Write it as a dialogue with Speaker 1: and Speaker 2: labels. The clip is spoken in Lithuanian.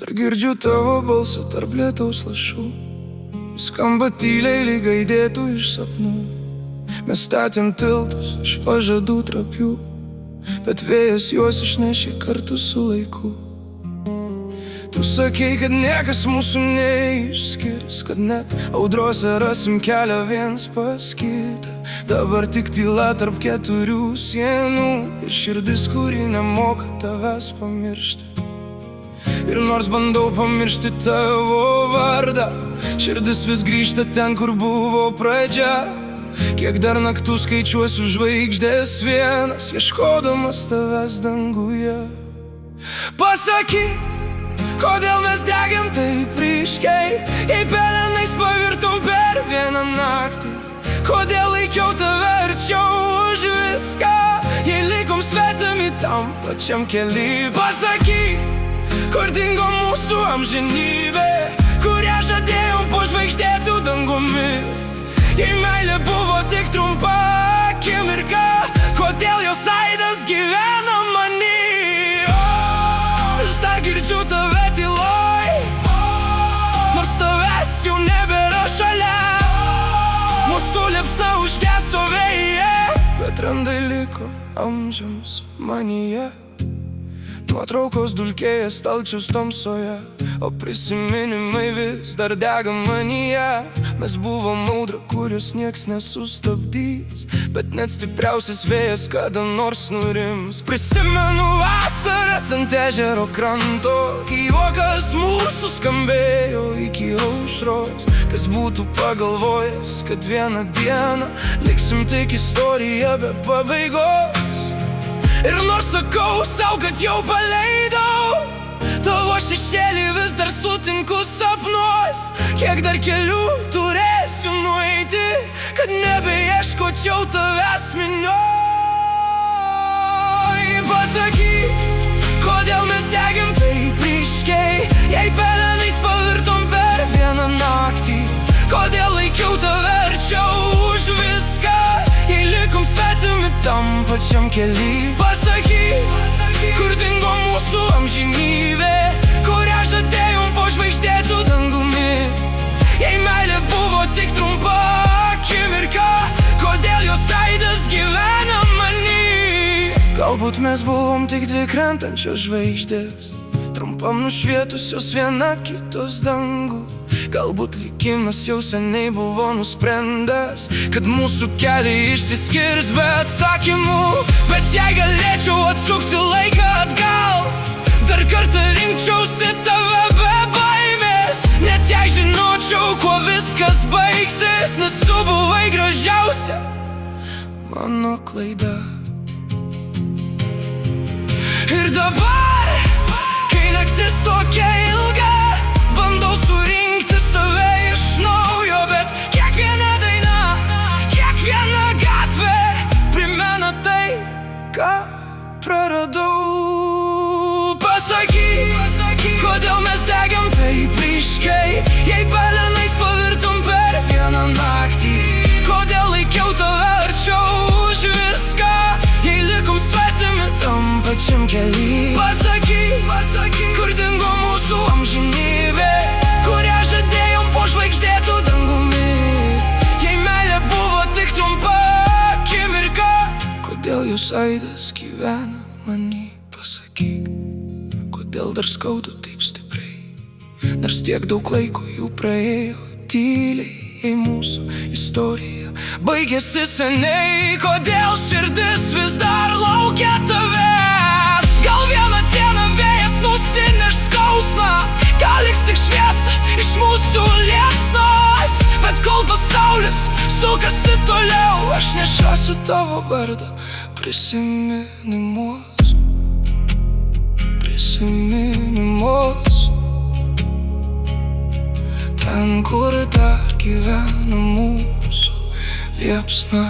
Speaker 1: Dar girdžiu tavo balsą tarp lietaus lašų. Jis skamba tyliai lyg aidėtų iš sapnų. Mes statėm tiltus iš pažadų trapių, bet vėjas juos išnešė kartu su laiku. Tu sakei, kad niekas mūsų neišskirs, kad net audrose rasim kelią viens pas kitą. Dabar tik tyla tarp keturių sienų ir širdis, kuri nemoka tavęs pamiršti. Ir nors bandau pamiršti tavo vardą, širdis vis grįžta ten, kur buvo pradžia. Kiek dar naktų skaičiuosiu žvaigždės vienas, ieškodamas tavęs danguje. Pasakyk, kodėl mes degėm taip ryškiai, jei pelenais pavirtum per vieną naktį. Kodėl laikiau tave arčiau už viską, jei likom svetimi tam pačiam kely. Pasakyk, kur dingo mūsų amžinybė, kurią žadėjom po žvaigždėtų dangumi. Jei meilė buvo tik trumpa akimirka, kodėl jos aidas gyvena many? Aš dar girdžiu tave tyloj, nors tavęs jau nebėra šalia. Mūsų liepsna užgeso vėjyje, bet randai liko amžiams manyje. Nuotraukos dulkėja stalčiaus tamsoje, o prisiminimai vis dar dega manyje. Mes buvom audra, kurios nieks nesustabdys, bet net stipriausias vėjas kada nors nurims. Prisimenu vasaras ant ežero kranto, kai juokas mūsų skambėjo iki aušros. Kas būtų pagalvojęs, kad vieną dieną liksim tik istorija be pabaigos. Ir nors sakau sau, kad jau paleidau, tavo šešėlį vis dar sutinku sapnuos. Kiek dar kelių turėsiu nueiti, kad nebeieškočiau tavęs minioj. Pasakyk, kodėl mes degėm taip ryškiai, jei pelenais pavirtom per vieną naktį. Kodėl laikiau tave arčiau už viską, jei likom svetimi tam pačiam kely. Pasakyk, kur dingo mūsų amžinybė, kurią žadėjom po žvaigždėtų dangumi. Jei meilė buvo tik trumpa akimirka, kodėl jos aidas gyvena many? Galbūt mes buvom tik dvi krentančios žvaigždės, trumpam nušvietusios viena kitos dangų. Galbūt likimas jau seniai buvo nusprendęs, kad mūsų keliai išsiskirs be atsakymų. Bet jei galėčiau atsukti laiką atgal, dar kartą rinkčiausi tave be baimės. Net jei žinočiau, kuo viskas baigsis, nes tu buvai gražiausia mano klaida. Ir dabar, kai naktis tokia ilga, bandau surinkti save iš naujo, bet kiekviena daina, kiekviena gatvė primena tai, ką praradau. Pasakyk, kodėl mes degėm taip ryškiai, jei pelenais pavirtum per vieną naktį. Kodėl laikiau tave arčiau už viską, jei likom svetimi tam pačiam kely. Pasakyk, kur dingo mūsų amžinybė, kurią žadėjom po žvaigždėtų dangumi. Jei meilė buvo tik trumpa akimirka, kodėl jos aidas gyvena many? Pasakyk, kodėl dar skaudu taip stipriai, nors tiek daug laiko jau praėjo tyliai. Jei mūsų istorija baigėsi seniai, kodėl širdis vis dar laukia tavęs? Gal vieną dieną vėjas nusineš skausmą, gal liks tik šviesa iš mūsų liepsnos. Bet kol pasaulis sukasi toliau, aš nešiosiu tavo vardą prisiminimus. Ten, kur dar gyvena mūsų liepsna.